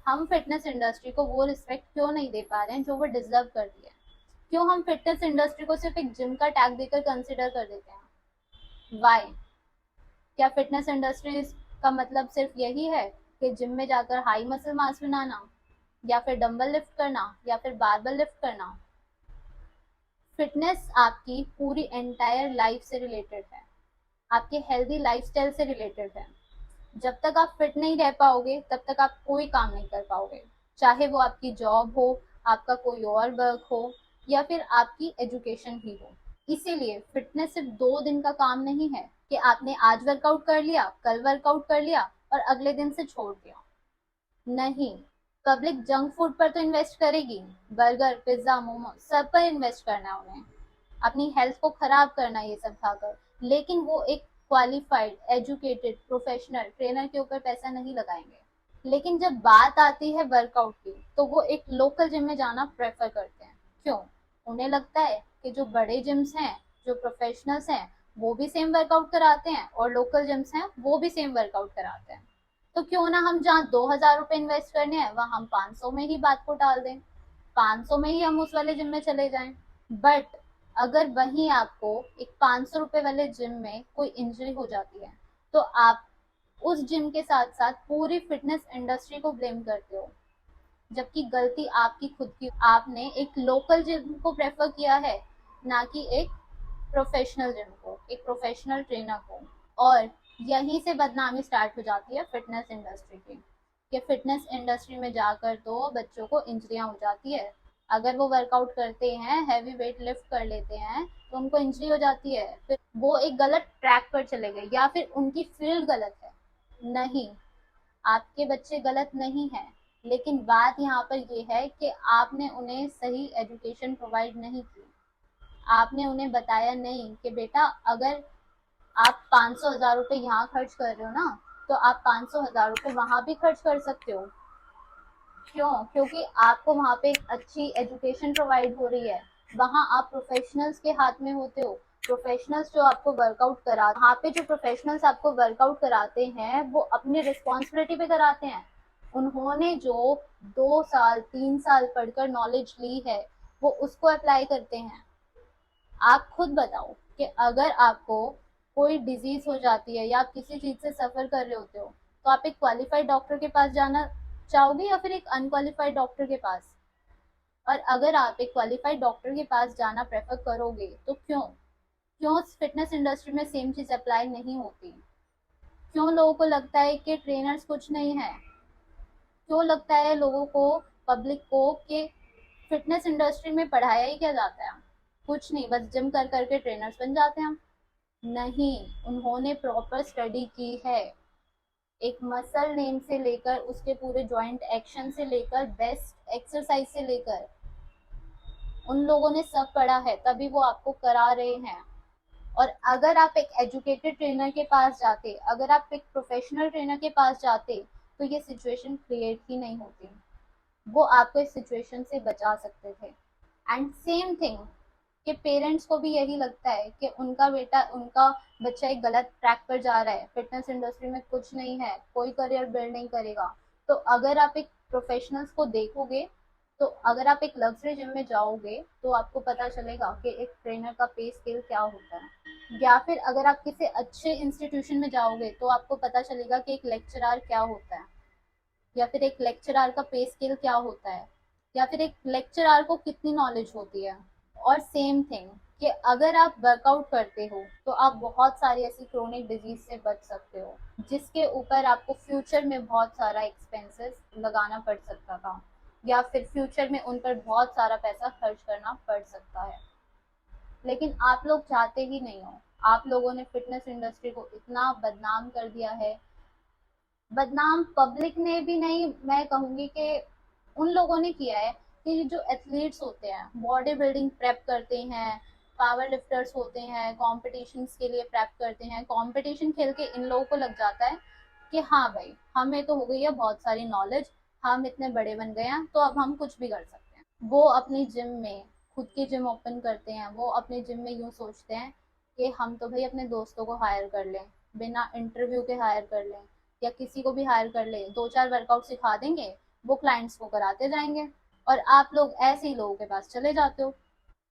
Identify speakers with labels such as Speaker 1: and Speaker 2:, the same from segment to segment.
Speaker 1: हम fitness industry को वो रिस्पेक्ट क्यों नहीं दे पा रहे हैं जो वो डिजर्व करती है? क्यों हम फिटनेस इंडस्ट्री को सिर्फ एक जिम का टैग देकर कंसिडर कर देते हैं? वाई? क्या फिटनेस इंडस्ट्री का मतलब सिर्फ यही है कि जिम में जाकर हाई मसल मास बनाना, या फिर डंबल लिफ्ट करना, या फिर बारबल लिफ्ट करना? फिटनेस आपकी पूरी एंटायर लाइफ से रिलेटेड है, आपके हेल्दी लाइफस्टाइल से रिलेटेड है। जब तक आप फिट नहीं रह पाओगे तब तक आप कोई काम नहीं कर पाओगे, चाहे वो आपकी जॉब हो, आपका कोई और वर्क हो, या फिर आपकी एजुकेशन ही हो। इसीलिए फिटनेस सिर्फ 2 दिन का काम नहीं है कि आपने आज वर्कआउट कर लिया, कल वर्कआउट कर लिया और अगले दिन से छोड़ दिया। नहीं, पब्लिक जंक फूड पर तो इन्वेस्ट करेगी, बर्गर, पिज्जा, मोमो सब पर इन्वेस्ट करना है उन्हें, अपनी हेल्थ को खराब करना ये सब खाकर, लेकिन वो एक क्वालिफाइड एजुकेटेड प्रोफेशनल ट्रेनर के ऊपर पैसा नहीं लगाएंगे। लेकिन जब बात आती है वर्कआउट की तो वो एक लोकल जिम में जाना प्रेफर करते हैं। क्यों? उन्हें लगता है कि जो बड़े जिम्स हैं, जो प्रोफेशनल्स हैं, वो भी सेम वर्कआउट कराते हैं और लोकल जिम्स हैं वो भी सेम वर्कआउट कराते हैं। तो क्यों ना हम जहाँ 2,000 रुपए इन्वेस्ट करने हैं वहां हम 500 में ही बात को टाल दें, 500 में ही हम उस वाले जिम में चले जाएं। बट अगर वहीं आपको एक 500 रुपए वाले जिम में कोई इंजरी हो जाती है तो आप उस जिम के साथ साथ पूरी फिटनेस इंडस्ट्री को ब्लेम करते हो, जबकि गलती आपकी खुद की। आपने एक लोकल जिम को प्रेफर किया है, ना कि एक प्रोफेशनल जिम को, एक प्रोफेशनल ट्रेनर को। और यहीं से बदनामी स्टार्ट हो जाती है फिटनेस इंडस्ट्री की, कि फिटनेस इंडस्ट्री में जाकर तो बच्चों को इंजरियां हो जाती है। अगर वो वर्कआउट करते हैं, हैवी वेट लिफ्ट कर लेते हैं तो उनको इंजरी हो जाती है, फिर वो एक गलत ट्रैक पर चले गए या फिर उनकी फील्ड गलत है। नहीं, आपके बच्चे गलत नहीं हैं, लेकिन बात यहाँ पर ये है कि आपने उन्हें सही एजुकेशन प्रोवाइड नहीं की। आपने उन्हें बताया नहीं कि बेटा, अगर आप 500,000 रुपए यहाँ खर्च कर रहे हो ना, तो आप 500,000 रुपए वहां भी खर्च कर सकते हो। क्यों? क्योंकि आपको वहां पे एक अच्छी एजुकेशन प्रोवाइड हो रही है, वहां आप प्रोफेशनल्स के हाथ में होते हो। प्रोफेशनल्स जो आपको वर्कआउट करा, वहाँ पे जो प्रोफेशनल्स आपको वर्कआउट कराते हैं वो अपनी रिस्पॉन्सिबिलिटी पे कराते हैं। उन्होंने जो 2 साल 3 साल पढ़कर नॉलेज ली है वो उसको अप्लाई करते हैं। आप खुद बताओ कि अगर आपको कोई डिजीज हो जाती है या आप किसी चीज से सफर कर रहे होते हो तो आप एक क्वालिफाइड डॉक्टर के पास जाना चाहोगे या फिर एक अनक्वालिफाइड डॉक्टर के पास? और अगर आप एक क्वालिफाइड डॉक्टर के पास जाना प्रेफर करोगे तो क्यों? क्यों फिटनेस इंडस्ट्री में सेम चीज अप्लाई नहीं होती? क्यों लोगों को लगता है कि ट्रेनर्स कुछ नहीं है? क्यों लगता है लोगों को, पब्लिक को, कि फिटनेस इंडस्ट्री में पढ़ाया ही क्या जाता है? कुछ नहीं, बस जिम कर करके ट्रेनर्स बन जाते हैं हम। नहीं, उन्होंने प्रॉपर स्टडी की है। एक मसल नेम से लेकर उसके पूरे जॉइंट एक्शन से लेकर बेस्ट एक्सरसाइज से लेकर उन लोगों ने सब पढ़ा है, तभी वो आपको करा रहे हैं। और अगर आप एक एजुकेटेड ट्रेनर के पास जाते, अगर आप एक प्रोफेशनल ट्रेनर के पास जाते, तो ये सिचुएशन क्रिएट ही नहीं होती। वो आपको इस सिचुएशन से बचा सकते थे। एंड सेम थिंग कि पेरेंट्स को भी यही लगता है कि उनका बच्चा एक गलत ट्रैक पर जा रहा है, फिटनेस इंडस्ट्री में कुछ नहीं है, कोई करियर बिल्ड नहीं करेगा। तो अगर आप एक प्रोफेशनल्स को देखोगे, तो अगर आप एक लग्जरी जिम में जाओगे तो आपको पता चलेगा कि एक ट्रेनर का पे स्केल क्या होता है। या फिर अगर आप किसी अच्छे इंस्टीट्यूशन में जाओगे तो आपको पता चलेगा कि एक लेक्चरर क्या होता है, या फिर एक लेक्चरर का पे स्केल क्या होता है, या फिर एक लेक्चरर को कितनी नॉलेज होती है। और सेम थिंग कि अगर आप वर्कआउट करते हो तो आप बहुत सारी ऐसी क्रोनिक डिजीज से बच सकते हो जिसके ऊपर आपको फ्यूचर में बहुत सारा एक्सपेंसेस लगाना पड़ सकता था, या फिर फ्यूचर में उन पर बहुत सारा पैसा खर्च करना पड़ सकता है। लेकिन आप लोग चाहते ही नहीं हो। आप लोगों ने फिटनेस इंडस्ट्री को इतना बदनाम कर दिया है। बदनाम पब्लिक ने भी नहीं, मैं कहूंगी कि उन लोगों ने किया है कि जो एथलीट्स होते हैं, बॉडी बिल्डिंग प्रेप करते हैं, पावर लिफ्टर्स होते हैं, कॉम्पिटिशन्स के लिए प्रेप करते हैं, कंपटीशन खेल के इन लोगों को लग जाता है कि हाँ भाई, हमें तो हो गई है बहुत सारी नॉलेज, हम इतने बड़े बन गए हैं तो अब हम कुछ भी कर सकते हैं। वो अपनी जिम में, खुद की जिम ओपन करते हैं, वो अपने जिम में यूँ सोचते हैं कि हम तो भाई अपने दोस्तों को हायर कर लें, बिना इंटरव्यू के हायर कर लें, या किसी को भी हायर कर ले, 2 4 वर्कआउट सिखा देंगे, वो क्लाइंट्स को कराते जाएंगे और आप लोग ऐसे ही लोगों के पास चले जाते हो,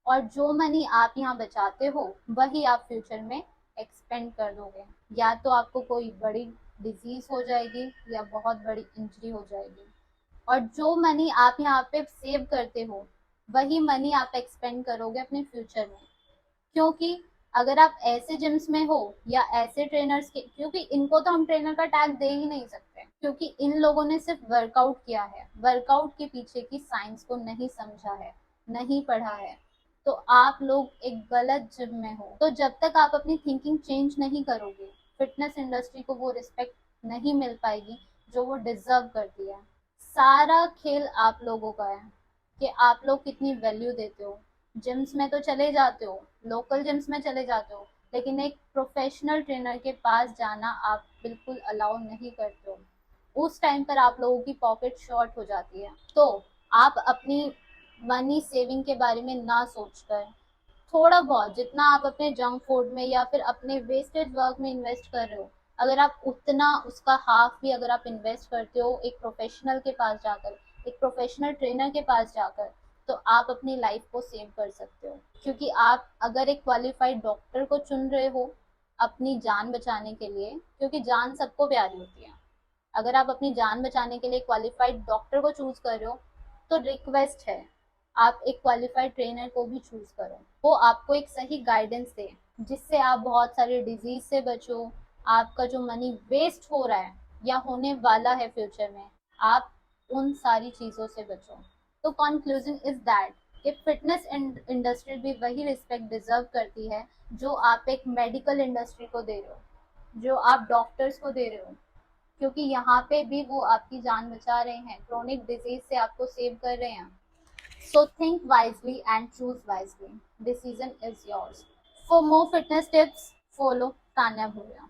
Speaker 1: और जो मनी आप यहाँ बचाते हो वही आप फ्यूचर में एक्सपेंड कर दोगे। या तो आपको कोई बड़ी डिजीज हो जाएगी या बहुत बड़ी इंजरी हो जाएगी, और जो मनी आप यहाँ पे सेव करते हो वही मनी आप एक्सपेंड करोगे अपने फ्यूचर में। क्योंकि अगर आप ऐसे जिम्स में हो या ऐसे ट्रेनर्स के, क्योंकि इनको तो हम ट्रेनर का टैग दे ही नहीं सकते क्योंकि इन लोगों ने सिर्फ वर्कआउट किया है, वर्कआउट के पीछे की साइंस को नहीं समझा है, नहीं पढ़ा है। तो आप लोग एक गलत जिम में हो। तो जब तक आप अपनी थिंकिंग चेंज नहीं करोगे, फिटनेस इंडस्ट्री को वो रिस्पेक्ट नहीं मिल पाएगी जो वो डिजर्व करती है। सारा खेल आप लोगों का है कि आप लोग कितनी वैल्यू देते हो। जिम्स में तो चले जाते हो, लोकल जिम्स में चले जाते हो, लेकिन एक प्रोफेशनल ट्रेनर के पास जाना आप बिल्कुल अलाउ नहीं करते हो। उस टाइम पर आप लोगों की पॉकेट शॉर्ट हो जाती है। तो आप अपनी मनी सेविंग के बारे में ना सोचकर थोड़ा बहुत जितना आप अपने जंक फूड में या फिर अपने वेस्टेज वर्क में इन्वेस्ट कर रहे हो, अगर आप उतना उसका हाफ भी अगर आप इन्वेस्ट करते हो एक प्रोफेशनल के पास जाकर, एक प्रोफेशनल ट्रेनर के पास जाकर, तो आप अपनी लाइफ को सेव कर सकते हो। क्योंकि आप अगर एक क्वालिफाइड डॉक्टर को चुन रहे हो अपनी जान बचाने के लिए, क्योंकि जान सबको प्यारी होती है, अगर आप अपनी जान बचाने के लिए क्वालिफाइड डॉक्टर को चूज कर रहे हो तो रिक्वेस्ट है आप एक क्वालिफाइड ट्रेनर को भी चूज करो, वो आपको एक सही गाइडेंस दे जिससे आप बहुत सारे डिजीज से बचो। आपका जो मनी वेस्ट हो रहा है या होने वाला है फ्यूचर में, आप उन सारी चीजों से बचो। तो कंक्लूजन इज दैट कि फिटनेस इंडस्ट्री भी वही रिस्पेक्ट डिजर्व करती है जो आप एक मेडिकल इंडस्ट्री को दे रहे हो, जो आप डॉक्टर्स को दे रहे हो। क्योंकि यहाँ पे भी वो आपकी जान बचा रहे हैं, क्रोनिक डिजीज से आपको सेव कर रहे हैं। So think wisely and choose wisely. Decision is yours. For more fitness tips, follow Tanya Bhuria.